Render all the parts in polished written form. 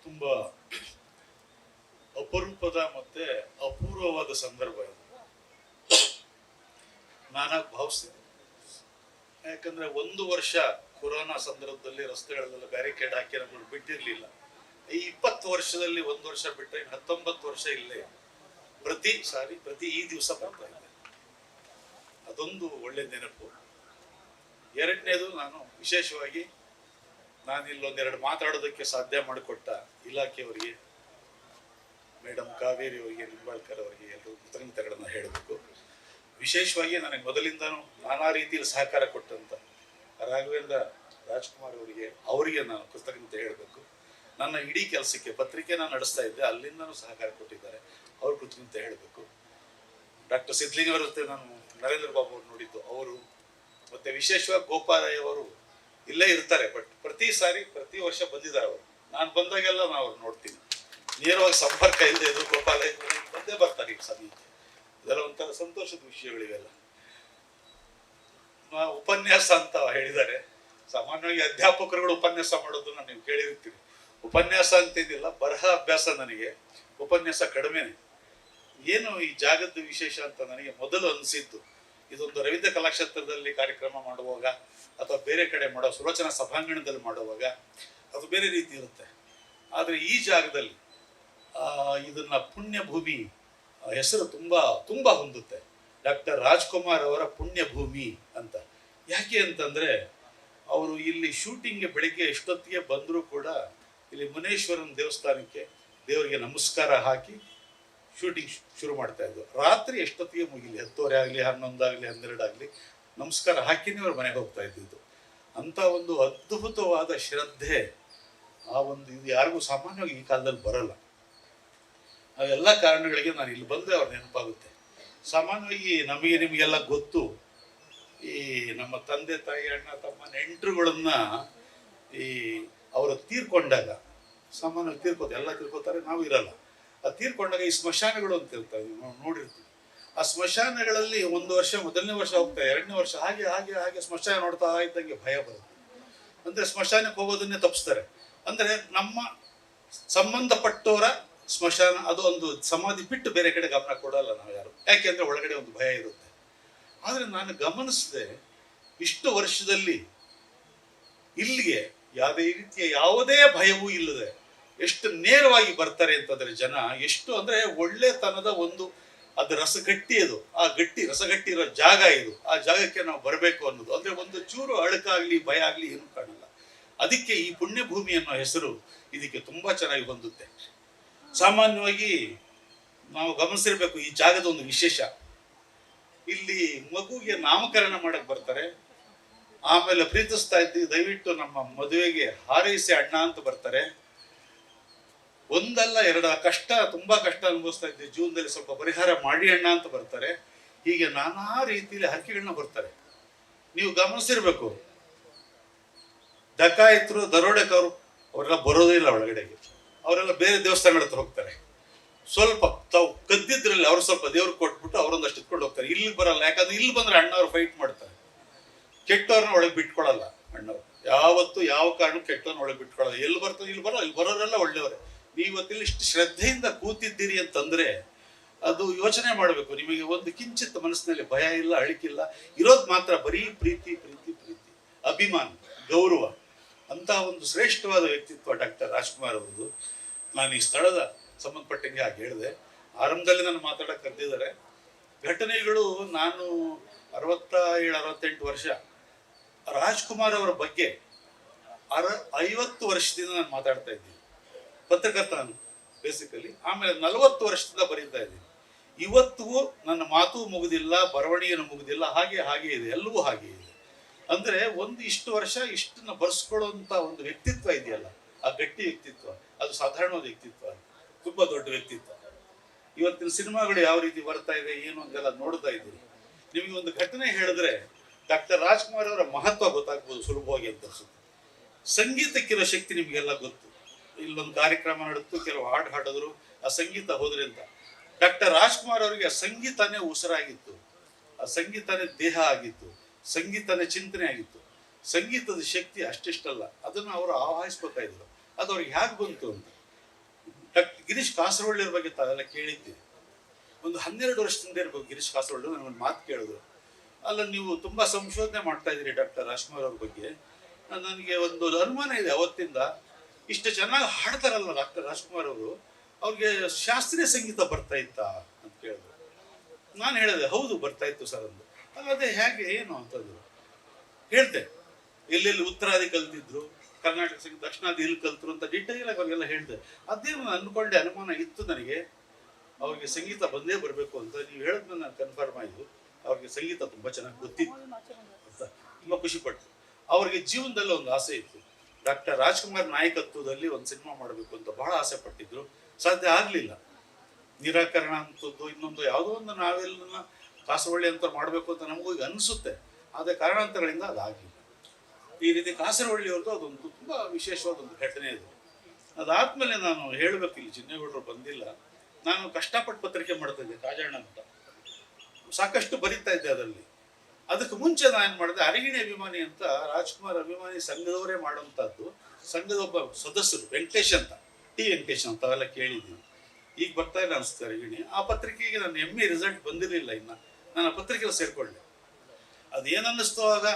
ತುಂಬ ಅಪರೂಪದ ಮತ್ತೆ ಅಪೂರ್ವವಾದ ಸಂದರ್ಭ ಇದು. ನಾನಾಗಿ ಭಾವಿಸ್ತೀನಿ. ಯಾಕಂದ್ರೆ ಒಂದು ವರ್ಷ ಕೊರೋನಾ ಸಂದರ್ಭದಲ್ಲಿ ರಸ್ತೆಗಳಲ್ಲೆಲ್ಲ ಬ್ಯಾರಿಕೇಡ್ ಹಾಕಿ ನಮ್ಮನ್ನು ಬಿಟ್ಟಿರ್ಲಿಲ್ಲ. ಈ 20 ವರ್ಷದಲ್ಲಿ ಒಂದು ವರ್ಷ ಬಿಟ್ಟರೆ 19 ವರ್ಷ ಇಲ್ಲೇ ಪ್ರತಿ ಈ ದಿವಸ ಬರ್ತಾ ಇದೆ. ಅದೊಂದು ಒಳ್ಳೆ ನೆನಪು. ಎರಡನೇದು, ನಾನು ವಿಶೇಷವಾಗಿ ಇಲ್ಲೊಂದೆರಡು ಮಾತಾಡೋದಕ್ಕೆ ಸಾಧ್ಯ ಮಾಡಿಕೊಟ್ಟ ಇಲಾಖೆಯವರಿಗೆ, ಮೇಡಮ್ ಕಾವೇರಿ ಅವರಿಗೆ, ನಿಂಬಾಳ್ಕರ್ ಅವರಿಗೆ ಎಲ್ಲರೂ ಕೃತಜ್ಞತೆಗಳನ್ನು ಹೇಳಬೇಕು. ವಿಶೇಷವಾಗಿ ನನಗೆ ಮೊದಲಿಂದನೂ ನಾನಾ ರೀತಿಯಲ್ಲಿ ಸಹಕಾರ ಕೊಟ್ಟಂತ ರಾಘವೇಂದ್ರ ರಾಜ್ಕುಮಾರ್ ಅವರಿಗೆ ನಾನು ಕೃತಜ್ಞತೆ ಹೇಳಬೇಕು. ನನ್ನ ಇಡೀ ಕೆಲಸಕ್ಕೆ ಪತ್ರಿಕೆ ನಾನು ನಡೆಸ್ತಾ ಇದ್ದೆ, ಅಲ್ಲಿಂದನೂ ಸಹಕಾರ ಕೊಟ್ಟಿದ್ದಾರೆ, ಅವ್ರ ಕೃತಜ್ಞತೆ ಹೇಳಬೇಕು. ಡಾಕ್ಟರ್ ಸಿದ್ಲಿಂಗರ ಜೊತೆ ನಾನು ನರೇಂದ್ರ ಬಾಬು ಅವ್ರು ನೋಡಿದ್ದು ಅವರು, ಮತ್ತೆ ವಿಶೇಷವಾಗಿ ಗೋಪಾಲಯ್ಯ ಅವರು ಇಲ್ಲೇ ಇರ್ತಾರೆ, ಬಟ್ ಪ್ರತಿ ವರ್ಷ ಬಂದಿದ್ದಾರೆ ಅವರು. ನಾನು ಬಂದಾಗೆಲ್ಲ ನಾನು ಅವ್ರು ನೋಡ್ತೀನಿ. ನೇರವಾಗಿ ಸಂಪರ್ಕ ಇಲ್ಲದೆ ಇದು ಗೋಪಾಲಯ್ಯ ಬಂದೇ ಬರ್ತಾರೆ ಈ ಸಮಯಕ್ಕೆ. ಇದೆಲ್ಲ ಒಂಥರ ಸಂತೋಷದ ವಿಷಯಗಳಿವೆಲ್ಲ. ಉಪನ್ಯಾಸ ಅಂತ ಹೇಳಿದ್ದಾರೆ. ಸಾಮಾನ್ಯವಾಗಿ ಅಧ್ಯಾಪಕರುಗಳು ಉಪನ್ಯಾಸ ಮಾಡೋದನ್ನ ನೀವು ಕೇಳಿರ್ತೀರಿ. ಉಪನ್ಯಾಸ ಅಂತಿದ್ದಿಲ್ಲ, ಬರಹ ಅಭ್ಯಾಸ. ನನಗೆ ಉಪನ್ಯಾಸ ಕಡಿಮೆನೆ. ಏನು ಈ ಜಾಗದ ವಿಶೇಷ ಅಂತ ನನಗೆ ಮೊದಲು ಅನಿಸಿದ್ದು, ಇದೊಂದು ರವೀಂದ್ರ ಕಲಾಕ್ಷೇತ್ರದಲ್ಲಿ ಕಾರ್ಯಕ್ರಮ ಮಾಡುವಾಗ ಅಥವಾ ಬೇರೆ ಕಡೆ ಮಾಡೋ ಸುಲೋಚನಾ ಸಭಾಂಗಣದಲ್ಲಿ ಮಾಡುವಾಗ ಅದು ಬೇರೆ ರೀತಿ ಇರುತ್ತೆ. ಆದರೆ ಈ ಜಾಗದಲ್ಲಿ ಇದನ್ನ ಪುಣ್ಯ ಭೂಮಿ ಹೆಸರು ತುಂಬ ಹೊಂದುತ್ತೆ. ಡಾಕ್ಟರ್ ರಾಜ್ಕುಮಾರ್ ಅವರ ಪುಣ್ಯ ಭೂಮಿ ಅಂತ. ಯಾಕೆ ಅಂತಂದ್ರೆ, ಅವರು ಇಲ್ಲಿ ಶೂಟಿಂಗ್ಗೆ ಬೆಳಿಗ್ಗೆ ಎಷ್ಟೊತ್ತಿಗೆ ಬಂದರೂ ಕೂಡ ಇಲ್ಲಿ ಮುನೇಶ್ವರನ ದೇವಸ್ಥಾನಕ್ಕೆ ದೇವರಿಗೆ ನಮಸ್ಕಾರ ಹಾಕಿ ಶೂಟಿಂಗ್ ಶುರು ಮಾಡ್ತಾ ಇದ್ರು. ರಾತ್ರಿ ಎಷ್ಟೊತ್ತಿಗೆ ಮುಗಿಲಿ, 10:30 ಆಗಲಿ, 11 ಆಗಲಿ, 12 ಆಗಲಿ, ನಮಸ್ಕಾರ ಹಾಕಿನೇ ಅವ್ರ ಮನೆಗೆ ಹೋಗ್ತಾ ಇದ್ದಿದ್ದು. ಅಂತ ಒಂದು ಅದ್ಭುತವಾದ ಶ್ರದ್ಧೆ, ಇದು ಯಾರಿಗೂ ಸಾಮಾನ್ಯವಾಗಿ ಈ ಕಾಲದಲ್ಲಿ ಬರಲ್ಲ. ಅವೆಲ್ಲ ಕಾರಣಗಳಿಗೆ ನಾನು ಇಲ್ಲಿ ಬಂದರೆ ಅವ್ರ ನೆನಪಾಗುತ್ತೆ. ಸಾಮಾನ್ಯವಾಗಿ ನಿಮಗೆಲ್ಲ ಗೊತ್ತು, ಈ ನಮ್ಮ ತಂದೆ ತಾಯಿ, ಅಣ್ಣ ತಮ್ಮ, ನೆಂಟರುಗಳನ್ನ ಅವರು ತೀರ್ಕೊಂಡಾಗ, ಸಾಮಾನ್ಯವಾಗಿ ಎಲ್ಲ ತೀರ್ಕೋತಾರೆ, ನಾವು ಇರಲ್ಲ. ಅದು ತೀರ್ಕೊಂಡಾಗ ಈ ಸ್ಮಶಾನಗಳು ಅಂತ ಇರ್ತಾವೆ, ನಾವು ನೋಡಿರ್ತೀವಿ. ಆ ಸ್ಮಶಾನಗಳಲ್ಲಿ ಒಂದು ವರ್ಷ, ಮೊದಲನೇ ವರ್ಷ ಹೋಗ್ತಾರೆ, 2ನೇ ವರ್ಷ ಹಾಗೆ ಹಾಗೆ ಹಾಗೆ ಸ್ಮಶಾನ ನೋಡ್ತಾ ಇದ್ದಂಗೆ ಭಯ ಬರುತ್ತೆ. ಅಂದ್ರೆ ಸ್ಮಶಾನಕ್ಕೆ ಹೋಗೋದನ್ನೇ ತಪ್ಪಿಸ್ತಾರೆ. ಅಂದ್ರೆ ನಮ್ಮ ಸಂಬಂಧಪಟ್ಟವರ ಸ್ಮಶಾನ, ಅದು ಒಂದು ಸಮಾಧಿ ಬಿಟ್ಟು ಬೇರೆ ಕಡೆ ಗಮನ ಕೊಡಲ್ಲ ನಾವು ಯಾರು. ಯಾಕೆಂದ್ರೆ ಒಳಗಡೆ ಒಂದು ಭಯ ಇರುತ್ತೆ. ಆದ್ರೆ ನಾನು ಗಮನಿಸಿದೆ, ಇಷ್ಟು ವರ್ಷದಲ್ಲಿ ಇಲ್ಲಿಗೆ ಯಾವುದೇ ಭಯವೂ ಇಲ್ಲದೆ ಎಷ್ಟು ನೇರವಾಗಿ ಬರ್ತಾರೆ ಅಂತಂದ್ರೆ ಜನ, ಎಷ್ಟು ಅಂದ್ರೆ ಒಳ್ಳೆತನದ ಒಂದು ಅದು ರಸಗಟ್ಟಿ, ರಸಗಟ್ಟಿ ಇರೋ ಜಾಗ ಇದು. ಆ ಜಾಗಕ್ಕೆ ನಾವು ಬರಬೇಕು ಅನ್ನೋದು, ಅಂದ್ರೆ ಒಂದು ಚೂರು ಅಳುಕಾಗ್ಲಿ ಭಯ ಆಗ್ಲಿ ಏನು ಕಾಣಲ್ಲ. ಅದಕ್ಕೆ ಈ ಪುಣ್ಯಭೂಮಿ ಅನ್ನೋ ಹೆಸರು ಇದಕ್ಕೆ ತುಂಬಾ ಚೆನ್ನಾಗಿ ಹೊಂದುತ್ತೆ. ಸಾಮಾನ್ಯವಾಗಿ ನಾವು ಗಮನಿಸಿರ್ಬೇಕು, ಈ ಜಾಗದ ಒಂದು ವಿಶೇಷ, ಇಲ್ಲಿ ಮಗುಗೆ ನಾಮಕರಣ ಮಾಡಕ್ ಬರ್ತಾರೆ, ಆಮೇಲೆ ಪ್ರೀತಿಸ್ತಾ ಇದ್ದೀವಿ ದಯವಿಟ್ಟು ನಮ್ಮ ಮದುವೆಗೆ ಹಾರೈಸಿ ಅಣ್ಣ ಅಂತ ಬರ್ತಾರೆ. ಒಂದಲ್ಲ ಎರಡ ತುಂಬಾ ಕಷ್ಟ ಅನುಭವಿಸ್ತಾ ಇದ್ದೀವಿ ಜೀವನದಲ್ಲಿ, ಸ್ವಲ್ಪ ಪರಿಹಾರ ಮಾಡಿ ಅಣ್ಣ ಅಂತ ಬರ್ತಾರೆ. ಹೀಗೆ ನಾನಾ ರೀತಿಯಲ್ಲಿ ಹರಕೆಗಳನ್ನ ಬರ್ತಾರೆ. ನೀವು ಗಮನಿಸಿರ್ಬೇಕು, ಡಕಾಯಿತರು, ದರೋಡೆಕರು ಅವರೆಲ್ಲ ಬರೋದೇ ಇಲ್ಲ ಒಳಗಡೆಗೆ. ಅವರೆಲ್ಲ ಬೇರೆ ದೇವಸ್ಥಾನಗಳ ಹತ್ರ ಹೋಗ್ತಾರೆ. ಸ್ವಲ್ಪ ತಾವು ಕದ್ದಿದ್ರಲ್ಲಿ ಅವ್ರು ಸ್ವಲ್ಪ ದೇವ್ರಿಗೆ ಕೊಟ್ಬಿಟ್ಟು ಅವರೊಂದಷ್ಟು ಇಟ್ಕೊಂಡು ಹೋಗ್ತಾರೆ. ಇಲ್ಲಿ ಬರಲ್ಲ, ಯಾಕಂದ್ರೆ ಇಲ್ಲಿ ಬಂದ್ರೆ ಅಣ್ಣವ್ರು ಫೈಟ್ ಮಾಡ್ತಾರೆ. ಕೆಟ್ಟವ್ರನ್ನ ಒಳಗೆ ಬಿಟ್ಕೊಳಲ್ಲ ಅಣ್ಣವ್ರು. ಯಾವತ್ತು ಯಾವ ಕಾರಣ ಕೆಟ್ಟವ್ರನ್ನ ಒಳಗೆ ಬಿಟ್ಕೊಳಲ್ಲ. ಎಲ್ಲಿ ಬರ್ತಾರೆ ಇಲ್ಲಿ ಬರೋ, ಇಲ್ಲಿ ಬರೋರೆಲ್ಲ ಒಳ್ಳೆಯವರೇ. ನೀವು ಇವತ್ತಿಲ್ಲಿ ಇಷ್ಟು ಶ್ರದ್ಧೆಯಿಂದ ಕೂತಿದ್ದೀರಿ ಅಂತಂದ್ರೆ ಅದು ಯೋಚನೆ ಮಾಡಬೇಕು. ನಿಮಗೆ ಒಂದು ಕಿಂಚಿತ್ ಮನಸ್ಸಿನಲ್ಲಿ ಭಯ ಇಲ್ಲ, ಅಳಿಕಿಲ್ಲ, ಇರೋದು ಮಾತ್ರ ಬರೀ ಪ್ರೀತಿ ಪ್ರೀತಿ ಪ್ರೀತಿ, ಅಭಿಮಾನ, ಗೌರವ. ಅಂತ ಒಂದು ಶ್ರೇಷ್ಠವಾದ ವ್ಯಕ್ತಿತ್ವ ಡಾಕ್ಟರ್ ರಾಜ್ಕುಮಾರ್ ಅವರದು. ನಾನು ಈ ಸ್ಥಳದ ಸಂಬಂಧಪಟ್ಟಂಗೆ ಹಾಗೆ ಹೇಳಿದೆ. ಆರಂಭದಲ್ಲಿ ನಾನು ಮಾತಾಡಕ್ಕೆ ಕರೆದಿದ್ದಾರೆ. ಘಟನೆಗಳು, ನಾನು 67-68 ವರ್ಷ ರಾಜ್ಕುಮಾರ್ ಅವರ ಬಗ್ಗೆ 50 ವರ್ಷದಿಂದ ನಾನು ಮಾತಾಡ್ತಾ ಇದ್ದೀನಿ. ಪತ್ರಕರ್ತ ನಾನು ಬೇಸಿಕಲಿ. ಆಮೇಲೆ 40 ವರ್ಷದಿಂದ ಬರೀತಾ ಇದ್ದೀನಿ. ಇವತ್ತಿಗೂ ನನ್ನ ಮಾತು ಮುಗುದಿಲ್ಲ, ಬರವಣಿಗೆನೂ ಮುಗುದಿಲ್ಲ, ಹಾಗೆ ಇದೆ, ಎಲ್ಲವೂ ಹಾಗೆ ಇದೆ. ಅಂದ್ರೆ ಇಷ್ಟು ವರ್ಷ ಇಷ್ಟನ್ನ ಬರ್ಸ್ಕೊಳ್ಳುವಂತ ಒಂದು ವ್ಯಕ್ತಿತ್ವ ಇದೆಯಲ್ಲ, ಆ ಗಟ್ಟಿ ವ್ಯಕ್ತಿತ್ವ, ಅದು ಸಾಧಾರಣವಾದ ವ್ಯಕ್ತಿತ್ವ, ತುಂಬಾ ದೊಡ್ಡ ವ್ಯಕ್ತಿತ್ವ. ಇವತ್ತಿನ ಸಿನಿಮಾಗಳು ಯಾವ ರೀತಿ ಬರ್ತಾ ಇದೆ ಏನು ಅಂತೆಲ್ಲ ನೋಡ್ತಾ ಇದ್ದೀರಿ. ನಿಮಗೆ ಒಂದು ಘಟನೆ ಹೇಳಿದ್ರೆ ಡಾಕ್ಟರ್ ರಾಜ್ಕುಮಾರ್ ಅವರ ಮಹತ್ವ ಗೊತ್ತಾಗ್ಬೋದು ಸುಲಭವಾಗಿ ಅಂತ ಅನ್ಸುತ್ತೆ. ಸಂಗೀತಕ್ಕಿರೋ ಶಕ್ತಿ ನಿಮಗೆಲ್ಲ ಗೊತ್ತು. ಇಲ್ಲೊಂದು ಕಾರ್ಯಕ್ರಮ ನಡೆದು ಕೆಲವು ಹಾಡು ಹಾಡಿದ್ರು, ಆ ಸಂಗೀತ ಹೋದ್ರೆ ಅಂತ. ಡಾಕ್ಟರ್ ರಾಜ್ಕುಮಾರ್ ಅವರಿಗೆ ಆ ಸಂಗೀತನೇ ಉಸಿರಾಗಿತ್ತು, ಆ ಸಂಗೀತನೇ ದೇಹ ಆಗಿತ್ತು, ಸಂಗೀತನೇ ಚಿಂತನೆ ಆಗಿತ್ತು. ಸಂಗೀತದ ಶಕ್ತಿ ಅಷ್ಟಿಷ್ಟಲ್ಲ, ಅದನ್ನು ಅವರು ಆವಾಹಿಸ್ಬೇಕಾದ್ರು. ಅದು ಅವ್ರಿಗೆ ಹೇಗೆ ಬಂತು ಅಂತ ಡಾಕ್ಟರ್ ಗಿರೀಶ್ ಕಾಸರವಳ್ಳಿಯವ್ರ ಬಗ್ಗೆ ತಾವೆಲ್ಲ ಕೇಳಿದ್ದೀವಿ. ಒಂದು 12 ವರ್ಷದಿಂದ ಇರ್ಬೇಕು ಗಿರೀಶ್ ಕಾಸರವಳ್ಳಿ ನನಗೊಂದು ಮಾತು ಕೇಳಿದ್ರು. ಅಲ್ಲ, ನೀವು ತುಂಬಾ ಸಂಶೋಧನೆ ಮಾಡ್ತಾ ಇದ್ದೀರಿ ಡಾಕ್ಟರ್ ರಾಜ್ಕುಮಾರ್ ಅವ್ರ ಬಗ್ಗೆ, ನನಗೆ ಒಂದು ಅನುಮಾನ ಇದೆ ಅವತ್ತಿಂದ, ಇಷ್ಟು ಚೆನ್ನಾಗಿ ಹಾಡ್ತಾರಲ್ಲ ಡಾಕ್ಟರ್ ರಾಜ್ಕುಮಾರ್ ಅವರು, ಅವ್ರಿಗೆ ಶಾಸ್ತ್ರೀಯ ಸಂಗೀತ ಬರ್ತಾ ಇತ್ತಾ ಅಂತ ಕೇಳಿದ್ರು. ನಾನು ಹೇಳಿದೆ ಹೌದು ಬರ್ತಾ ಇತ್ತು ಸರ್ ಅಂದು. ಅಲ್ಲದೆ ಹೇಗೆ ಏನು ಅಂತಂದ್ರು. ಹೇಳ್ದೆ ಎಲ್ಲೆಲ್ಲಿ ಉತ್ತರಾದಿ ಕಲ್ತಿದ್ರು, ಕರ್ನಾಟಕ ಸಂಗೀತ ದಕ್ಷಿಣಾದಿ ಇಲ್ಲಿ ಕಲ್ತರು ಅಂತ ಡೀಟೇಲ್ ಆಗಿ ಅವ್ರಿಗೆಲ್ಲ ಹೇಳಿದೆ. ಅದೇನು ಅನ್ಕೊಂಡೆ, ಅನುಮಾನ ಇತ್ತು ನನಗೆ, ಅವ್ರಿಗೆ ಸಂಗೀತ ಬಂದೇ ಬರಬೇಕು ಅಂತ. ನೀವು ಹೇಳಿದ್ಮೇಲೆ ನಾನು ಕನ್ಫರ್ಮ್ ಆಯಿತು, ಅವ್ರಿಗೆ ಸಂಗೀತ ತುಂಬ ಚೆನ್ನಾಗಿ ಗೊತ್ತಿತ್ತು ಅಂತ ತುಂಬ ಖುಷಿಪಟ್ಟು. ಅವ್ರಿಗೆ ಜೀವನದಲ್ಲಿ ಒಂದು ಆಸೆ ಇತ್ತು, ಡಾಕ್ಟರ್ ರಾಜ್ಕುಮಾರ್ ನಾಯಕತ್ವದಲ್ಲಿ ಒಂದು ಸಿನಿಮಾ ಮಾಡಬೇಕು ಅಂತ ಬಹಳ ಆಸೆ ಪಟ್ಟಿದ್ರು. ಸಾಧ್ಯ ಆಗಲಿಲ್ಲ. ನಿರಾಕರಣ ಅಂತದ್ದು ಇನ್ನೊಂದು ಯಾವುದೋ ಒಂದು ನಾವೆಲ್ಲ ಕಾಸರವಳ್ಳಿ ಅಂತ ಮಾಡಬೇಕು ಅಂತ ನಮಗೂ ಈಗ ಅನಿಸುತ್ತೆ, ಆದರೆ ಕಾರಣಾಂತರಗಳಿಂದ ಅದಾಗಲಿಲ್ಲ. ಈ ರೀತಿ ಕಾಸರವಳ್ಳಿಯವ್ರದ್ದು ಅದೊಂದು ತುಂಬ ವಿಶೇಷವಾದ ಒಂದು ಘಟನೆ ಇದು. ಅದಾದ್ಮೇಲೆ ನಾನು ಹೇಳಬೇಕು, ಇಲ್ಲಿ ಚಿನ್ನೇಗೌಡರು ಬಂದಿಲ್ಲ, ನಾನು ಕಷ್ಟಪಟ್ಟು ಪತ್ರಿಕೆ ಮಾಡ್ತಾ ಇದ್ದೆ ಕಾಜಣ್ಣ ಅಂತ, ಸಾಕಷ್ಟು ಬರೀತಾ ಇದ್ದೆ ಅದರಲ್ಲಿ. ಅದಕ್ಕೆ ಮುಂಚೆ ನಾನು ಏನು ಮಾಡಿದೆ, ಅರಗಿಣಿ ಅಭಿಮಾನಿ ಅಂತ ರಾಜ್ಕುಮಾರ್ ಅಭಿಮಾನಿ ಸಂಘದವರೇ ಮಾಡುವಂಥದ್ದು, ಸಂಘದ ಒಬ್ಬ ಸದಸ್ಯರು ವೆಂಕಟೇಶ್ ಅಂತ, ಟಿ ವೆಂಕಟೇಶ್ ಅಂತ ಅವೆಲ್ಲ ಕೇಳಿದ್ದೀನಿ, ಈಗ ಬರ್ತಾ ಇಲ್ಲ ಅನಿಸ್ತಾರೆ ಅರಗಿಣಿ. ಆ ಪತ್ರಿಕೆಗೆ ನನ್ನ MA ರಿಸಲ್ಟ್ ಬಂದಿರಲಿಲ್ಲ, ಇನ್ನು ನಾನು ಆ ಪತ್ರಿಕೆಯಲ್ಲಿ ಸೇರಿಕೊಂಡೆ. ಅದು ಏನನ್ನಿಸ್ತೋ ಆಗ,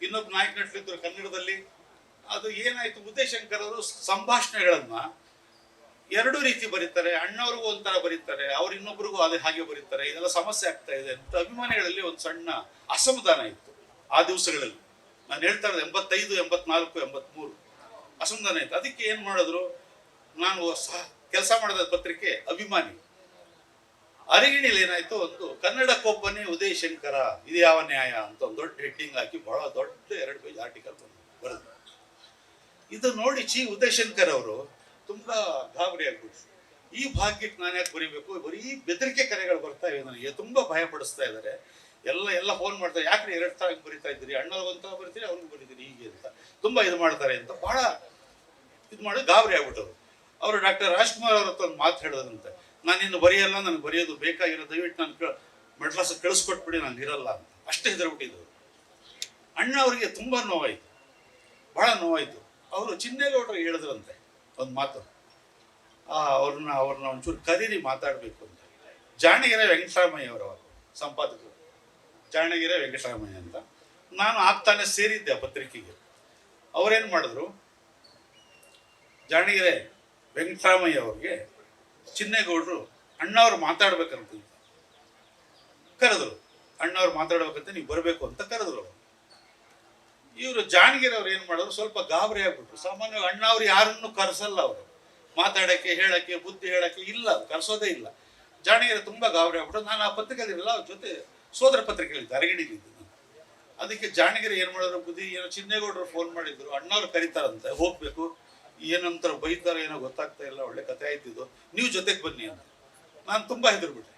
ಇನ್ನೊಬ್ಬ ನಾಯಕ ನಟರಿದ್ರು ಕನ್ನಡದಲ್ಲಿ, ಅದು ಏನಾಯ್ತು, ಉದಯಶಂಕರ್ ಅವರು ಸಂಭಾಷಣೆಗಳನ್ನ ಎರಡೂ ರೀತಿ ಬರೀತಾರೆ, ಅಣ್ಣವ್ರಿಗೂ ಒಂಥರ ಬರೀತಾರೆ, ಅವ್ರು ಇನ್ನೊಬ್ರಿಗೂ ಅದೇ ಹಾಗೆ ಬರೀತಾರೆ, ಇದೆಲ್ಲ ಸಮಸ್ಯೆ ಆಗ್ತಾ ಇದೆ ಅಂತ ಅಭಿಮಾನಿಗಳಲ್ಲಿ ಒಂದು ಸಣ್ಣ ಅಸಮಾಧಾನ ಇತ್ತು ಆ ದಿವಸಗಳಲ್ಲಿ. ನಾನು ಹೇಳ್ತಾ ಇರೋದು 85, 84, 83 ಅಸಮಾಧಾನ ಇತ್ತು. ಅದಕ್ಕೆ ಏನು ಮಾಡಿದ್ರು, ನಾನು ಕೆಲಸ ಮಾಡಿದ ಪತ್ರಿಕೆ ಅಭಿಮಾನಿ, ಅರಗಿಣಿಯಲ್ಲಿ ಏನಾಯ್ತು, ಒಂದು ಕನ್ನಡಕ್ಕೊಬ್ಬನೇ ಉದಯಶಂಕರ ಇದು ಯಾವ ನ್ಯಾಯ ಅಂತ ಒಂದು ದೊಡ್ಡ ಹೆಡ್ಡಿಂಗ್ ಹಾಕಿ ಬಹಳ ದೊಡ್ಡ 2 ಪೇಜ್ ಆರ್ಟಿಕಲ್ ಬರೆದು. ಇದು ನೋಡಿ ಉದಯಶಂಕರ್ ಅವರು ತುಂಬಾ ಗಾಬರಿ ಆಗ್ಬಿಟ್ಟು, ಈ ಭಾಗ್ಯಕ್ಕೆ ನಾನು ಯಾಕೆ ಬರೀಬೇಕು, ಬರೀ ಬೆದರಿಕೆ ಕರೆಗಳು ಬರ್ತಾ ಇವೆ ನನಗೆ, ತುಂಬಾ ಭಯ ಪಡಿಸ್ತಾ ಇದ್ದಾರೆ, ಎಲ್ಲ ಫೋನ್ ಮಾಡ್ತಾರೆ, ಯಾಕ್ರಿ 2 ತರ ಬರೀತಾ ಇದ್ದೀರಿ, ಅಣ್ಣವ್ರಿಗಂತ ಬರೀತೀರಿ ಅವ್ರಿಗೂ ಬರೀತೀರಿ ಹೀಗೆ ಅಂತ ತುಂಬಾ ಇದು ಮಾಡ್ತಾರೆ ಅಂತ ಬಹಳ ಇದು ಮಾಡಿ ಗಾಬರಿ ಆಗ್ಬಿಟ್ಟರು. ಅವರು ಡಾಕ್ಟರ್ ರಾಜ್ಕುಮಾರ್ ಅವ್ರ ಹತ್ರ ಒಂದು ಮಾತು ಹೇಳಿದ್ರಂತೆ, ನಾನು ಇನ್ನು ಬರೆಯಲ್ಲ, ನನಗೆ ಬರೆಯೋದು ಬೇಕಾಗಿರೋ, ದಯವಿಟ್ಟು ನಾನು ಮೆಡ್ರಾಸ್ ಕಳಿಸ್ಕೊಟ್ಬಿಡಿ, ನಾನು ಇರಲ್ಲ ಅಂತ. ಅಷ್ಟೇ ಹೆದರ್ಬಿಟ್ಟಿದ್ರು. ಅಣ್ಣ ಅವರಿಗೆ ತುಂಬಾ ನೋವಾಯ್ತು, ಬಹಳ ನೋವಾಯ್ತು. ಅವರು ಚಿನ್ನೇಗೌಡರಿಗೆ ಹೇಳಿದ್ರಂತೆ ಒಂದು ಮಾತು, ಅವ್ರನ್ನ ಒಂಚೂರು ಕರೀರಿ ಮಾತಾಡಬೇಕು ಅಂತ. ಜಾಣಗೆರೆ ವೆಂಕಟರಾಮಯ್ಯ ಅವರ ಸಂಪಾದಕರು, ಜಾಣಗೆರೆ ವೆಂಕಟರಾಮಯ್ಯ ಅಂತ. ನಾನು ಆಗ್ತಾನೆ ಸೇರಿದ್ದೆ ಆ ಪತ್ರಿಕೆಗೆ. ಅವರೇನು ಮಾಡಿದ್ರು, ಜಾಣಗೆರೆ ವೆಂಕಟರಾಮಯ್ಯ ಅವ್ರಿಗೆ ಚಿನ್ನೇಗೌಡರು ಅಣ್ಣವ್ರು ಮಾತಾಡ್ಬೇಕಂತ ಕರೆದ್ರು. ಅಣ್ಣವ್ರು ಮಾತಾಡ್ಬೇಕಂತ ನೀವು ಬರಬೇಕು ಅಂತ ಕರೆದ್ರು. ಇವರು ಜಾಣಗೆರೆ ಅವ್ರು ಏನು ಮಾಡಿದ್ರು, ಸ್ವಲ್ಪ ಗಾಬರಿ ಆಗ್ಬಿಟ್ರು. ಸಾಮಾನ್ಯವಾಗಿ ಅಣ್ಣವ್ರು ಯಾರನ್ನು ಕರೆಸಲ್ಲ, ಅವರು ಮಾತಾಡಕ್ಕೆ ಹೇಳಕ್ಕೆ ಬುದ್ಧಿ ಹೇಳಕ್ಕೆ ಇಲ್ಲ, ಕರೆಸೋದೇ ಇಲ್ಲ. ಜಾಣಗೆರೆ ತುಂಬಾ ಗಾಬರಿ ಆಗ್ಬಿಟ್ಟು, ನಾನು ಆ ಪತ್ರಿಕೆಯಲ್ಲಿಲ್ಲ, ಅವ್ರ ಜೊತೆ ಸೋದರ ಪತ್ರಿಕೆಯಲ್ಲಿ ಅರಗಿಣಿಲಿದ್ದು ನಾನು. ಅದಕ್ಕೆ ಜಾಣಗೆರೆ ಏನು ಮಾಡಿದ್ರು, ಬುದ್ಧಿ ಏನೋ ಚಿನ್ನೇಗೌಡರು ಫೋನ್ ಮಾಡಿದ್ರು, ಅಣ್ಣವ್ರು ಕರೀತಾರಂತೆ, ಹೋಗ್ಬೇಕು, ಏನಂತಾರ ಬೈತಾರೋ ಏನೋ ಗೊತ್ತಾಗ್ತಾ ಇಲ್ಲ, ಒಳ್ಳೆ ಕತೆ ಆಯ್ತಿದ್ದು, ನೀವು ಜೊತೆಗೆ ಬನ್ನಿ ಅಂತ. ನಾನು ತುಂಬಾ ಹೆದರ್ಬಿಟ್ಟೆ.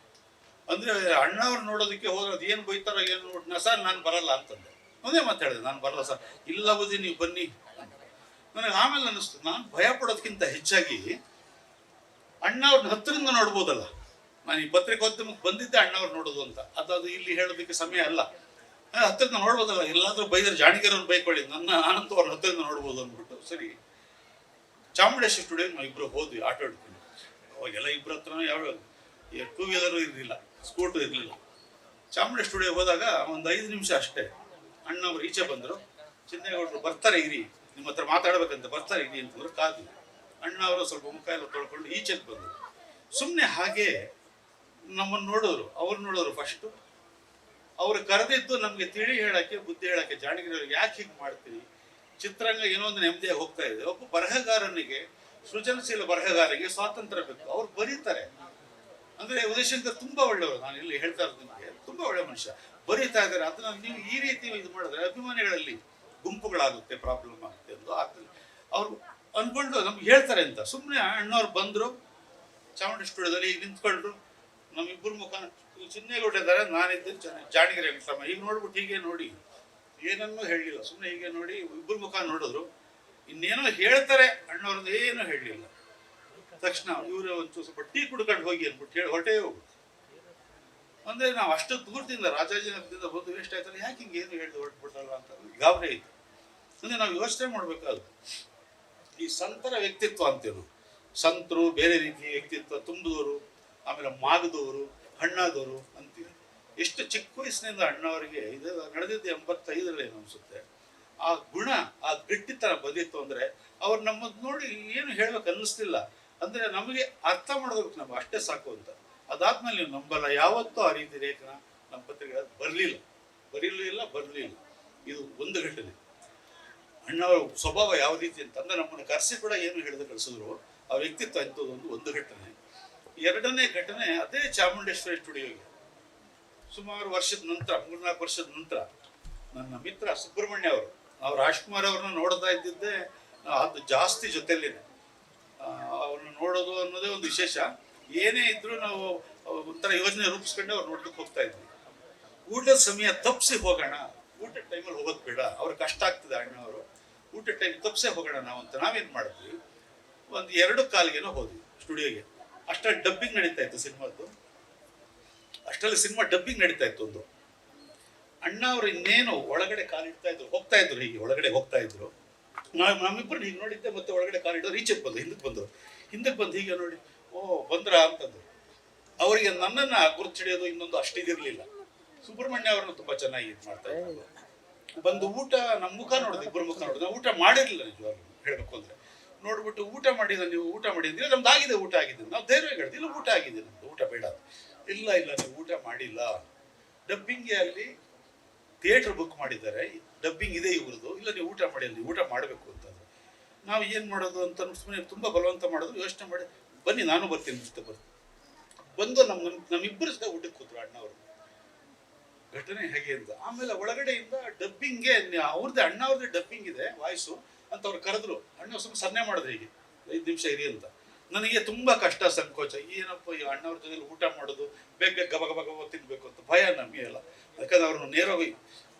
ಅಂದ್ರೆ ಅಣ್ಣವ್ರು ನೋಡೋದಕ್ಕೆ ಹೋಗೋದು, ಏನು ಬೈತಾರೋ ಏನು ನೋಡ್ನ ಸರ್, ನಾನು ಬರಲ್ಲ ಅಂತಂದೆ. ಒಂದೇ ಮಾತು ಹೇಳಿದೆ, ನಾನು ಬರಲ್ಲ ಸರ್. ಇಲ್ಲ ಬುದ್ಧಿ ನೀವು ಬನ್ನಿ. ನನಗೆ ಆಮೇಲೆ ಅನ್ನಿಸ್ತು, ನಾನು ಭಯ ಪಡೋದಕ್ಕಿಂತ ಹೆಚ್ಚಾಗಿ ಅಣ್ಣವ್ರನ್ನ ಹತ್ತಿರದಿಂದ ನೋಡ್ಬೋದಲ್ಲ. ನಾನು ಈ ಪತ್ರಿಕೋದ್ಯಮಕ್ಕೆ ಬಂದಿದ್ದೆ ಅಣ್ಣವ್ರು ನೋಡೋದು ಅಂತ, ಅದು ಇಲ್ಲಿ ಹೇಳೋದಕ್ಕೆ ಸಮಯ ಅಲ್ಲ. ಹತ್ತಿರದಿಂದ ನೋಡ್ಬೋದಲ್ಲ, ಎಲ್ಲಾದ್ರೂ ಬೈದ್ರೆ ಜಾಣಗೆರೆಯವ್ರು ಬೈಕೊಳ್ಳಿ, ನನ್ನ ಆನಂತ ಅವ್ರ ಹತ್ತಿರದಿಂದ ನೋಡ್ಬೋದು ಅಂದ್ಬಿಟ್ಟು ಸರಿ ಚಾಮುಂಡೇಶ್ವರಿ ಸ್ಟುಡಿಯೋ ನಾವು ಇಬ್ರು ಹೋದ್ವಿ ಆಟೋ ಹಿಡ್ಕೊಂಡು. ಅವಾಗೆಲ್ಲ ಇಬ್ಬರ ಹತ್ರನೂ ಯಾವ 2 ವೀಲರು ಇರಲಿಲ್ಲ, ಸ್ಕೂಟು ಇರಲಿಲ್ಲ. ಚಾಮುಂಡೇಶ್ವರಿ ಸ್ಟುಡಿಯೋ ಹೋದಾಗ ಒಂದು 5 ನಿಮಿಷ ಅಷ್ಟೇ ಅಣ್ಣವ್ರು ಈಚೆ ಬಂದರು. ಚಿನ್ನೇಗೌಡರು ಬರ್ತಾರೆ ಇರಿ, ನಿಮ್ಮ ಹತ್ರ ಮಾತಾಡ್ಬೇಕಂತ, ಬರ್ತಾರೆ ಇರಿ ಅಂತಂದ್ರು. ಕಾದ್ವಿ. ಅಣ್ಣವರು ಸ್ವಲ್ಪ ಮುಖ ಎಲ್ಲ ತೊಳ್ಕೊಂಡು ಈಚೆಗೆ ಬಂದರು. ಸುಮ್ಮನೆ ಹಾಗೆ ನಮ್ಮನ್ನು ನೋಡೋರು, ಅವ್ರು ನೋಡೋರು. ಫಸ್ಟು ಅವ್ರು ಕರೆದಿದ್ದು ನಮಗೆ ತಿಳಿ ಹೇಳಕ್ಕೆ, ಬುದ್ಧಿ ಹೇಳಕ್ಕೆ, ಜಾಣಗೆರೆಯವ್ರಿಗೆ ಯಾಕೆ ಹೀಗೆ ಮಾಡ್ತೀರಿ, ಚಿತ್ರರಂಗ ಏನೋ ಒಂದು ನೆಮ್ಮದಿಯಾಗಿ ಹೋಗ್ತಾ ಇದೆ. ಒಬ್ಬ ಬರಹಗಾರನಿಗೆ, ಸೃಜನಶೀಲ ಬರಹಗಾರನಿಗೆ ಸ್ವಾತಂತ್ರ್ಯ ಬೇಕು, ಅವ್ರು ಬರೀತಾರೆ. ಅಂದ್ರೆ ಉದಯಶಂಕರ್ ತುಂಬಾ ಒಳ್ಳೆಯವರು, ನಾನು ಇಲ್ಲಿ ಹೇಳ್ತಾ ಇರೋದು ನಿಮಗೆ, ತುಂಬಾ ಒಳ್ಳೆ ಮನುಷ್ಯ, ಬರೀತಾ ಇದ್ದಾರೆ. ಅದನ್ನ ನೀವು ಈ ರೀತಿ ಇದು ಮಾಡಿದ್ರೆ ಅಭಿಮಾನಿಗಳಲ್ಲಿ ಗುಂಪುಗಳಾಗುತ್ತೆ, ಪ್ರಾಬ್ಲಮ್ ಆಗುತ್ತೆ ಅಂತ ಅವ್ರು ಅನ್ಕೊಂಡು ನಮ್ಗೆ ಹೇಳ್ತಾರೆ ಅಂತ. ಸುಮ್ಮನೆ ಅಣ್ಣವ್ರು ಬಂದ್ರು, ಚಾಮುಂಡೇಶ್ವರಿ ಸ್ಟುಡಿಯೋದಲ್ಲಿ ಈಗ ನಿಂತ್ಕೊಂಡ್ರು, ನಮ್ಮಿಬ್ಬರು ಮುಖ, ಚಿನ್ನೇಗೌಡ ಇದ್ದಾರೆ, ನಾನಿದ್ದೇನೆ, ಜಾಣಗೆರೆ ವೆಂಕಟರಾಮಯ್ಯ. ಈಗ ನೋಡ್ಬಿಟ್ಟು ಹೀಗೆ ನೋಡಿ, ಏನನ್ನೂ ಹೇಳಲಿಲ್ಲ, ಸುಮ್ಮನೆ ಹೀಗೆ ನೋಡಿ ಇಬ್ಬರು ಮುಖ ನೋಡಿದ್ರು. ಇನ್ನೇನೋ ಹೇಳ್ತಾರೆ, ಅಣ್ಣವ್ರದ್ದು ಏನೂ ಹೇಳಲಿಲ್ಲ. ತಕ್ಷಣ ಇವರು ಒಂಚೂರು ಸ್ವಲ್ಪ ಟೀ ಕುಡ್ಕೊಂಡು ಹೋಗಿ ಅಂದ್ಬಿಟ್ಟು ಹೇಳಿ ಹೊರಟೇ ಹೋಗ್ಬಿಟ್ಟು. ಅಂದ್ರೆ ನಾವು ಅಷ್ಟು ದೂರದಿಂದ ರಾಜಾಜಿನಗರದಿಂದ ಬಂದು ವೇಸ್ಟ್ ಆಯ್ತಲ್ಲ, ಯಾಕೆ ಹಿಂಗೆ ಏನು ಹೇಳಿದ್ರು ಹೊರಟ್ಬಿಟ್ಟಲ್ಲ ಅಂತ ಗಾಬರಿ ಆಯ್ತು. ಅಂದ್ರೆ ನಾವು ಯೋಚನೆ ಮಾಡ್ಬೇಕಾದ್ರು, ಈ ಸಂತರ ವ್ಯಕ್ತಿತ್ವ ಅಂತೇನು, ಸಂತರು, ಬೇರೆ ರೀತಿಯ ವ್ಯಕ್ತಿತ್ವ ತುಂಬಿದವರು, ಆಮೇಲೆ ಮಾಗದವರು, ಹಣ್ಣಾದವರು ಅಂತೀವಿ. ಎಷ್ಟು ಚಿಕ್ಕ ವಯಸ್ಸಿನಿಂದ ಅಣ್ಣವರಿಗೆ ಇದು ನಡೆದಿದ್ದು 85ರಲ್ಲಿ ಏನು ಅನಿಸುತ್ತೆ. ಆ ಗುಣ, ಆ ಗಟ್ಟಿತನ ಬಂದಿತ್ತು ಅಂದರೆ ಅವ್ರು ನಮ್ಮದು ನೋಡಿ ಏನು ಹೇಳ್ಬೇಕು ಅನ್ನಿಸ್ತಿಲ್ಲ. ಅಂದರೆ ನಮಗೆ ಅರ್ಥ ಮಾಡೋದಕ್ಕೆ ನಮ್ಗೆ ಅಷ್ಟೇ ಸಾಕು ಅಂತ. ಅದಾದ್ಮೇಲೆ ನೀವು ನಂಬಲ್ಲ, ಯಾವತ್ತೂ ಆ ರೀತಿ ಲೇಖನ ನಮ್ಮ ಪತ್ರಿಕೆ ಬರಲಿಲ್ಲ. ಇದು ಒಂದು ಘಟನೆ. ಅಣ್ಣವರ ಸ್ವಭಾವ ಯಾವ ರೀತಿ ಅಂತಂದ್ರೆ ನಮ್ಮನ್ನು ಕರೆಸಿ ಕೂಡ ಏನು ಹೇಳಿದ ಕಳಿಸಿದ್ರು, ಆ ವ್ಯಕ್ತಿತ್ವ ಇಂಥದ್ದೊಂದು ಒಂದು ಘಟನೆ. ಎರಡನೇ ಘಟನೆ ಅದೇ ಚಾಮುಂಡೇಶ್ವರಿ ಸ್ಟುಡಿಯೋಗೆ ಸುಮಾರು ವರ್ಷದ ನಂತರ, 3-4 ವರ್ಷದ ನಂತರ, ನನ್ನ ಮಿತ್ರ ಸುಬ್ರಹ್ಮಣ್ಯ ಅವರು, ನಾವು ರಾಜ್ಕುಮಾರ್ ಅವ್ರನ್ನ ನೋಡ್ತಾ ಇದ್ದಿದ್ದೆ ಅದು ಜಾಸ್ತಿ ಜೊತೆಯಲ್ಲಿದೆ. ಅವ್ರನ್ನ ನೋಡೋದು ಅನ್ನೋದೇ ಒಂದು ವಿಶೇಷ. ಏನೇ ಇದ್ರು ನಾವು ಒಂಥರ ಯೋಜನೆ ರೂಪಿಸ್ಕೊಂಡೆ ಅವ್ರು ನೋಡ್ಲಿಕ್ಕೆ ಹೋಗ್ತಾ ಇದ್ವಿ. ಊಟದ ಸಮಯ ತಪ್ಪಿಸಿ ಹೋಗೋಣ, ಊಟದ ಟೈಮಲ್ಲಿ ಹೋಗೋದು ಬೇಡ, ಅವ್ರಿಗೆ ಕಷ್ಟ ಆಗ್ತದೆ ಅಣ್ಣವರು, ಊಟದ ಟೈಮ್ ತಪ್ಪಿಸೇ ಹೋಗೋಣ ನಾವು ಅಂತ ನಾವೇನು ಮಾಡಿದ್ವಿ, ಒಂದು 2:15 ಹೋದ್ವಿ ಸ್ಟುಡಿಯೋಗೆ. ಅಷ್ಟರಲ್ಲಿ ಡಬ್ಬಿಂಗ್ ನಡೀತಾ ಇತ್ತು ಸಿನಿಮಾದ್ದು. ಅಷ್ಟರಲ್ಲಿ ಸಿನಿಮಾ ಡಬ್ಬಿಂಗ್ ನಡೀತಾ ಇತ್ತು. ಒಂದು ಅಣ್ಣ ಅವರು ಇನ್ನೇನು ಒಳಗಡೆ ಕಾಲಿಡ್ತಾ ಇದ್ರು, ಹೋಗ್ತಾ ಇದ್ರು, ಹೀಗೆ ಒಳಗಡೆ ಹೋಗ್ತಾ ಇದ್ರು. ನಮ್ಮಿಬ್ಬರು ಹೀಗೆ ನೋಡಿದ್ದೆ, ಮತ್ತೆ ಒಳಗಡೆ ಕಾಲಿಡೋರು ಈಚೆಗೆ ಬಂದು ಹಿಂದಕ್ಕೆ ಬಂದು ಹೀಗೆ ನೋಡಿ, ಓ ಬಂದ್ರ ಅಂತಂದ್ರು. ಅವರಿಗೆ ನನ್ನನ್ನ ಗುರುತಿಡಿಯೋದು ಇನ್ನೊಂದು ಅಷ್ಟಿದಿರ್ಲಿಲ್ಲ. ಸುಬ್ರಹ್ಮಣ್ಯ ಅವ್ರನ್ನ ತುಂಬಾ ಚೆನ್ನಾಗಿ ಇದು ಮಾಡ್ತಾ ಇದ್ರು. ಬಂದು ಊಟ, ನಮ್ಮ ಮುಖ ನೋಡಿದ್ರು, ಇಬ್ಬರು ಮುಖ ನೋಡಿದ್ರು. ನಾವು ಊಟ ಮಾಡಿರ್ಲಿಲ್ಲ ನಿಜವಾಗ್ಲೂ ಹೇಳ್ಬೇಕು ಅಂದ್ರೆ. ನೋಡ್ಬಿಟ್ಟು ಊಟ ಮಾಡಿದ, ನೀವು ಊಟ ಮಾಡಿದ್ರೆ ನಮ್ದು ಆಗಿದೆ, ಊಟ ಆಗಿದೆ. ನಾವು ಧೈರ್ಯವಾಗಿ ಹೇಳಿದ್ವಿ, ಇಲ್ಲ ಊಟ ಆಗಿದೆ ನಮ್ದು, ಊಟ ಬೇಡ. ಇಲ್ಲ ನೀವು ಊಟ ಮಾಡಿಲ್ಲ, ಡಬ್ಬಿಂಗ್ಗೆ ಅಲ್ಲಿ ಥಿಯೇಟರ್ ಬುಕ್ ಮಾಡಿದ್ದಾರೆ, ಡಬ್ಬಿಂಗ್ ಇದೆ ಇವ್ರದ್ದು, ಇಲ್ಲ ನೀವು ಊಟ ಮಾಡಿ, ಅಲ್ಲಿ ಊಟ ಮಾಡಬೇಕು ಅಂತಂದ್ರೆ ನಾವು ಏನು ಮಾಡೋದು ಅಂತ ಸುಮ್ಮನೆ ತುಂಬ ಬಲವಂತ ಮಾಡಿದ್ರು. ಯೋಚನೆ ಮಾಡಿ, ಬನ್ನಿ ನಾನು ಬರ್ತೀನಿ ಜೊತೆ ಬಂದು ನಮ್ಮಿಬ್ಬರು ಜೊತೆ ಊಟಕ್ಕೆ ಕೂತ್ರು ಅಣ್ಣವರು. ಘಟನೆ ಹೇಗೆ ಅಂತ ಆಮೇಲೆ ಒಳಗಡೆಯಿಂದ ಡಬ್ಬಿಂಗ್ಗೆ ಅವ್ರದ್ದೇ ಅಣ್ಣವ್ರದ್ದೇ ಡಬ್ಬಿಂಗ್ ಇದೆ ವಾಯ್ಸು ಅಂತ ಅವ್ರು ಕರೆದ್ರು. ಅಣ್ಣ ಸ್ವಲ್ಪ ಸನ್ನೆ ಮಾಡಿದ್ರು, ಹೀಗೆ 5 ನಿಮಿಷ ಇರಿ ಅಂತ. ನನಗೆ ತುಂಬಾ ಕಷ್ಟ, ಸಂಕೋಚ, ಏನಪ್ಪ ಈ ಅಣ್ಣವ್ರ ಜೊತೆ ಊಟ ಮಾಡೋದು, ಬೇಗ ಗಬ ತಿನ್ಬೇಕು ಅಂತ ಭಯ ನಮಗೆ ಎಲ್ಲ. ಯಾಕಂದ್ರೆ ಅವ್ರನ್ನ ನೇರವಾಗಿ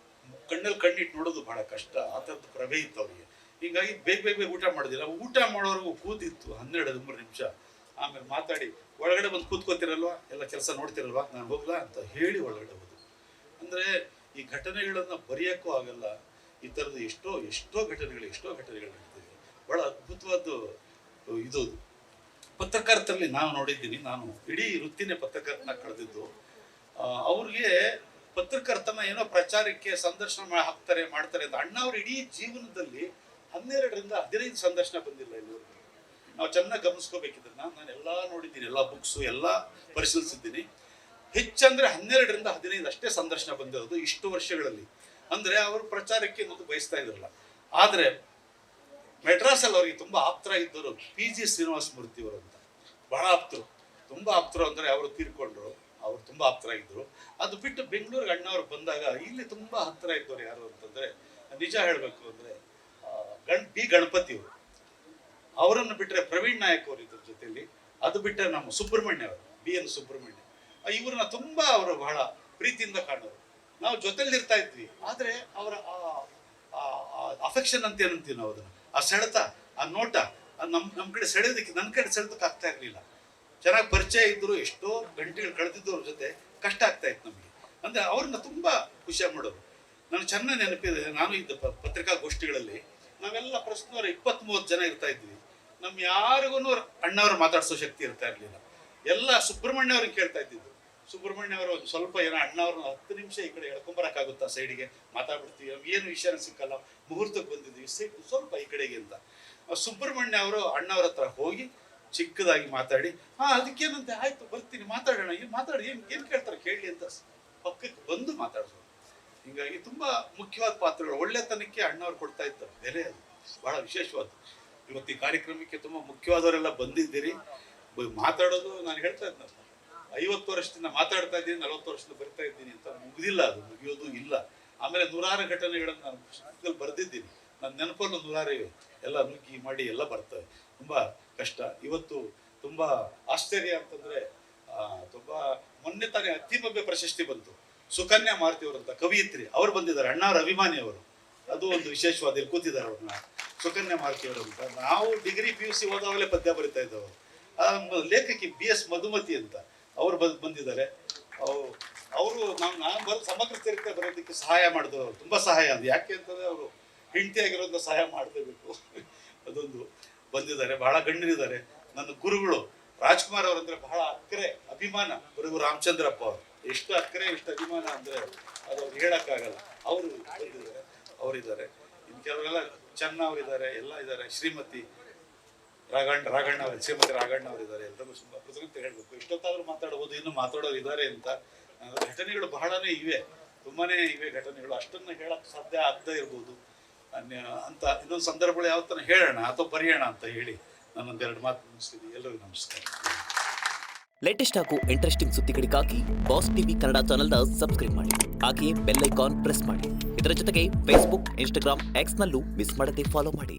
ಕಣ್ಣಲ್ಲಿ ಕಣ್ಣಿಟ್ಟು ನೋಡೋದು ಬಹಳ ಕಷ್ಟ, ಆ ಥರದ್ದು ಪ್ರಭೆ ಇತ್ತು ಅವ್ರಿಗೆ. ಹೀಗಾಗಿ ಬೇಗ ಊಟ ಮಾಡಿದಿಲ್ಲ. ಊಟ ಮಾಡೋವರೆಗೂ ಕೂತಿತ್ತು 12-13 ನಿಮಿಷ. ಆಮೇಲೆ ಮಾತಾಡಿ ಒಳಗಡೆ ಬಂದು ಕೂತ್ಕೋತಿರಲ್ವಾ, ಎಲ್ಲ ಕೆಲಸ ನೋಡ್ತಿರಲ್ವಾ, ನಾನು ಹೋಗ್ಲಾ ಅಂತ ಹೇಳಿ ಒಳಗಡೆ ಹೋದ್ರು. ಅಂದ್ರೆ ಈ ಘಟನೆಗಳನ್ನ ಬರೆಯೋಕ್ಕೂ ಆಗಲ್ಲ. ಈ ಥರದ ಎಷ್ಟೋ ಘಟನೆಗಳು ನಡೀತಿದೆ. ಬಹಳ ಅದ್ಭುತವಾದ ಇದು. ಪತ್ರಕರ್ತರಲ್ಲಿ ನಾನು ನೋಡಿದ್ದೀನಿ, ನಾನು ಇಡೀ ವೃತ್ತಿನೇ ಪತ್ರಕರ್ತನ ಕಳೆದಿದ್ದು. ಅವ್ರಿಗೆ ಪತ್ರಕರ್ತನ ಏನೋ ಪ್ರಚಾರಕ್ಕೆ ಸಂದರ್ಶನ ಮಾಡ್ತಾರೆ ಅಂತ. ಅಣ್ಣ ಅವ್ರ ಇಡೀ ಜೀವನದಲ್ಲಿ 12-15 ಸಂದರ್ಶನ ಬಂದಿಲ್ಲ ಇಲ್ಲಿವರೆಗೂ. ನಾವು ಚೆನ್ನಾಗಿ ಗಮನಿಸ್ಕೋಬೇಕಿದ್ದನ್ನ. ನಾನು ಎಲ್ಲ ನೋಡಿದ್ದೀನಿ, ಎಲ್ಲ ಬುಕ್ಸು ಎಲ್ಲ ಪರಿಶೀಲಿಸಿದ್ದೀನಿ. ಹೆಚ್ಚಂದ್ರೆ 12-15 ಅಷ್ಟೇ ಸಂದರ್ಶನ ಬಂದಿರೋದು ಇಷ್ಟು ವರ್ಷಗಳಲ್ಲಿ. ಅಂದ್ರೆ ಅವರು ಪ್ರಚಾರಕ್ಕೆ ಅನ್ನೋದು ಬಯಸ್ತಾ ಇದ್ರಲ್ಲ. ಆದ್ರೆ ಮೆಡ್ರಾಸಲ್ಲಿ ಅವ್ರಿಗೆ ತುಂಬಾ ಆಪ್ತರ ಇದ್ದವರು PG ಶ್ರೀನಿವಾಸ ಮೂರ್ತಿ ಅವರು ಅಂತ, ಬಹಳ ಆಪ್ತರು, ತುಂಬಾ ಆಪ್ತರು. ಅಂದ್ರೆ ಅವರು ತೀರ್ಕೊಂಡ್ರು, ಅವ್ರು ತುಂಬಾ ಹತ್ರ ಇದ್ರು. ಅದು ಬಿಟ್ಟು ಬೆಂಗಳೂರಿಗೆ ಅಣ್ಣವ್ರು ಬಂದಾಗ ಇಲ್ಲಿ ತುಂಬಾ ಹತ್ರ ಇದ್ದವ್ರು ಯಾರು ಅಂತಂದ್ರೆ, ನಿಜ ಹೇಳ್ಬೇಕು ಅಂದ್ರೆ ಬಿ ಗಣಪತಿ ಅವರು, ಅವರನ್ನು ಬಿಟ್ಟರೆ ಪ್ರವೀಣ್ ನಾಯಕ್ ಅವರು ಇದ್ರ ಜೊತೆಲಿ. ಅದು ಬಿಟ್ಟರೆ ನಮ್ಮ ಸುಬ್ರಹ್ಮಣ್ಯ ಅವರು, BN ಸುಬ್ರಹ್ಮಣ್ಯ, ಇವ್ರನ್ನ ತುಂಬಾ ಅವರು ಬಹಳ ಪ್ರೀತಿಯಿಂದ ಕಾಣೋರು. ನಾವು ಜೊತೆಲಿ ಇರ್ತಾ ಇದ್ವಿ, ಆದ್ರೆ ಅವರ ಅಫೆಕ್ಷನ್ ಅಂತ ಏನಂತೀವಿ ನಾವು, ಅದನ್ನ ಆ ಸೆಳೆತ, ಆ ನೋಟ ನಮ್ಮ ಕಡೆ ಸೆಳೆಯೋದಕ್ಕೆ, ನನ್ನ ಕಡೆ ಸೆಳೆದಕ್ಕೆ ಆಗ್ತಾ ಇರ್ಲಿಲ್ಲ. ಚೆನ್ನಾಗಿ ಪರಿಚಯ ಇದ್ರು, ಎಷ್ಟೋ ಗಂಟೆಗಳು ಕಳೆದಿದ್ದು ಅವ್ರ ಜೊತೆ, ಕಷ್ಟ ಆಗ್ತಾ ಇತ್ತು ನಮಗೆ. ಅಂದ್ರೆ ಅವ್ರನ್ನ ತುಂಬಾ ಖುಷಿ ಮಾಡೋರು. ನಾನು ಚೆನ್ನಾಗಿ ನೆನಪಿದೆ, ನಾನು ಇದ್ದ ಪತ್ರಿಕಾಗೋಷ್ಠಿಗಳಲ್ಲಿ ನಾವೆಲ್ಲ ಪ್ರಶ್ನವ್ರು 20-30 ಜನ ಇರ್ತಾ ಇದ್ವಿ. ನಮ್ ಯಾರಿಗೂ ಅಣ್ಣವ್ರು ಮಾತಾಡ್ಸೋ ಶಕ್ತಿ ಇರ್ತಾ ಇರ್ಲಿಲ್ಲ. ಎಲ್ಲ ಸುಬ್ರಹ್ಮಣ್ಯ ಅವ್ರಿಗೆ ಕೇಳ್ತಾ ಇದ್ದಿದ್ದು. ಸುಬ್ರಹ್ಮಣ್ಯ ಅವರು ಒಂದು ಸ್ವಲ್ಪ ಏನೋ ಅಣ್ಣವ್ರನ್ನ 10 ನಿಮಿಷ ಈ ಕಡೆ ಎಳ್ಕೊಂಬರಕ್ಕಾಗುತ್ತಾ ಸೈಡ್ಗೆ, ಮಾತಾಡ್ಬಿಡ್ತೀವಿ, ಏನು ವಿಷಯನ ಸಿಕ್ಕಲ್ಲ, ಮುಹೂರ್ತಕ್ಕೆ ಬಂದಿದ್ವಿ, ಸ್ವಲ್ಪ ಈ ಕಡೆಗೆ ಅಂತ. ಸುಬ್ರಹ್ಮಣ್ಯ ಅವರು ಅಣ್ಣವ್ರ ಹತ್ರ ಹೋಗಿ ಚಿಕ್ಕದಾಗಿ ಮಾತಾಡಿ, ಅದಕ್ಕೇನಂತೆ, ಆಯ್ತು ಬರ್ತೀನಿ, ಮಾತಾಡೋಣ, ಏನ್ ಕೇಳ್ತಾರೆ ಕೇಳಿ ಅಂತ ಪಕ್ಕಕ್ಕೆ ಬಂದು ಮಾತಾಡ್ಸೋದು. ಹೀಗಾಗಿ ತುಂಬಾ ಮುಖ್ಯವಾದ ಪಾತ್ರಗಳು, ಒಳ್ಳೆತನಕ್ಕೆ ಅಣ್ಣವ್ರು ಕೊಡ್ತಾ ಇದ್ದಾರೆ ಬೆಲೆ, ಅದು ಬಹಳ ವಿಶೇಷವಾದ. ಇವತ್ತು ಈ ಕಾರ್ಯಕ್ರಮಕ್ಕೆ ತುಂಬಾ ಮುಖ್ಯವಾದವರೆಲ್ಲ ಬಂದಿದ್ದೀರಿ. ಮಾತಾಡೋದು, ನಾನು ಹೇಳ್ತಾ ಇದ್ನಲ್ಲ, 50 ವರ್ಷದಿಂದ ಮಾತಾಡ್ತಾ ಇದ್ದೀನಿ, 40 ವರ್ಷದಿಂದ ಬರ್ತಾ ಇದ್ದೀನಿ ಅಂತ ಮುಗಿದಿಲ್ಲ, ಅದು ಮುಗಿಯೋದು ಇಲ್ಲ. ಆಮೇಲೆ 100 ಘಟನೆಗಳನ್ನು ನಾನು ಪುಸ್ತಕದಲ್ಲಿ ಬರೆದಿದ್ದೀನಿ. ನನ್ನ ನೆನಪಲ್ಲೂ 100 ಇವೆ, ಎಲ್ಲ ನುಗ್ಗಿ ಮಾಡಿ ಎಲ್ಲ ಬರ್ತವೆ. ತುಂಬಾ ಕಷ್ಟ. ಇವತ್ತು ತುಂಬಾ ಆಶ್ಚರ್ಯ ಅಂತಂದ್ರೆ, ತುಂಬಾ ಮೊನ್ನೆ ತಾನೇ ಅತ್ತಿಮಬ್ಬೆ ಪ್ರಶಸ್ತಿ ಬಂತು. ಸುಕನ್ಯಾ ಮಾರುತಿ ಅವರಂತ ಕವಿಯತ್ರಿ, ಅವ್ರು ಬಂದಿದ್ದಾರೆ, ಅಣ್ಣವ್ರ ಅಭಿಮಾನಿ ಅವರು. ಅದು ಒಂದು ವಿಶೇಷವಾದ, ಇಲ್ಲಿ ಕೂತಿದ್ದಾರೆ ಅವ್ರನ್ನ, ಸುಕನ್ಯಾ ಮಾರುತಿ ಅವರು ಅಂತ. ನಾವು ಡಿಗ್ರಿ PUC ಓದಾಗಲೇ ಪದ್ಯ ಬರಿತಾ ಇದ್ದವರು. ಲೇಖಕಿ BS ಮಧುಮತಿ ಅಂತ, ಅವ್ರು ಬಂದಿದ್ದಾರೆ. ಅವರು ನಾನು ಸಮಗ್ರ ಚರಿತ್ರೆ ಬರೋದಕ್ಕೆ ಸಹಾಯ ಮಾಡಿದವರು, ತುಂಬಾ ಸಹಾಯ. ಅದು ಯಾಕೆ ಅಂತಂದ್ರೆ ಅವರು ಹೆಂಡತಿ ಆಗಿರೋದನ್ನ ಸಹಾಯ ಮಾಡ್ತಿರ್ಬೇಕು. ಅದೊಂದು ಬಂದಿದ್ದಾರೆ, ಬಹಳ ಗಣ್ಯರಿದ್ದಾರೆ. ನನ್ನ ಗುರುಗಳು ರಾಜ್ಕುಮಾರ್ ಅವರಂದ್ರೆ ಬಹಳ ಅಕ್ಕರೆ ಅಭಿಮಾನ. ಗುರು ರಾಮಚಂದ್ರಪ್ಪ ಅವರು ಎಷ್ಟು ಅಕ್ಕರೆ ಎಷ್ಟು ಅಭಿಮಾನ ಅಂದ್ರೆ ಅದು ಅವ್ರು ಹೇಳಕ್ಕಾಗಲ್ಲ. ಅವರು ಅವರಿದ್ದಾರೆ, ಇನ್ನು ಕೆಲವರೆಲ್ಲ ಚೆನ್ನ ಅವರಿದ್ದಾರೆ, ಎಲ್ಲ ಇದ್ದಾರೆ. ಶ್ರೀಮತಿ ರಾಘಣ್ಣ ಅವರು, ಶ್ರೀಮತಿ ರಾಘಣ್ಣ ಅವರಿದ್ದಾರೆ. ಎಲ್ಲರಿಗೂ ತುಂಬ ಕೃತಜ್ಞತೆ ಹೇಳಬೇಕು. ಇಷ್ಟೊತ್ತಾದ್ರೂ ಮಾತಾಡ್ಬೋದು, ಇನ್ನು ಮಾತಾಡೋರು ಇದ್ದಾರೆ ಅಂತ. ಘಟನೆಗಳು ಬಹಳನೇ ಇವೆ, ತುಂಬಾನೇ ಇವೆ ಘಟನೆಗಳು. ಅಷ್ಟನ್ನು ಹೇಳಕ್ ಸಾಧ್ಯ ಆಗದೇ ಇರ್ಬೋದು ಅಂತ ಇನ್ನೊಂದು ಸಂದರ್ಭಗಳು ಯಾವತ್ತನ ಹೇಳೋಣ ಅಥವಾ ಬರೆಯೋಣ ಅಂತ ಹೇಳಿ ನಾನೊಂದೆರಡು ಮಾತು ಮುಗಿಸ್ತೀನಿ. ಎಲ್ಲರಿಗೂ ನಮಸ್ಕಾರ. ಲೇಟೆಸ್ಟ್ ಹಾಗೂ ಇಂಟ್ರೆಸ್ಟಿಂಗ್ ಸುದ್ದಿಗಳಿಗಾಗಿ ಬಾಸ್ ಟಿವಿ ಕನ್ನಡ ಚಾನೆಲ್ನ ಸಬ್ಸ್ಕ್ರೈಬ್ ಮಾಡಿ. ಹಾಗೆಯೇ ಬೆಲ್ ಐಕಾನ್ ಪ್ರೆಸ್ ಮಾಡಿ. ಇದರ ಜೊತೆಗೆ ಫೇಸ್ಬುಕ್, ಇನ್ಸ್ಟಾಗ್ರಾಮ್, ಎಕ್ಸ್ನಲ್ಲೂ ಮಿಸ್ ಮಾಡದೆ ಫಾಲೋ ಮಾಡಿ.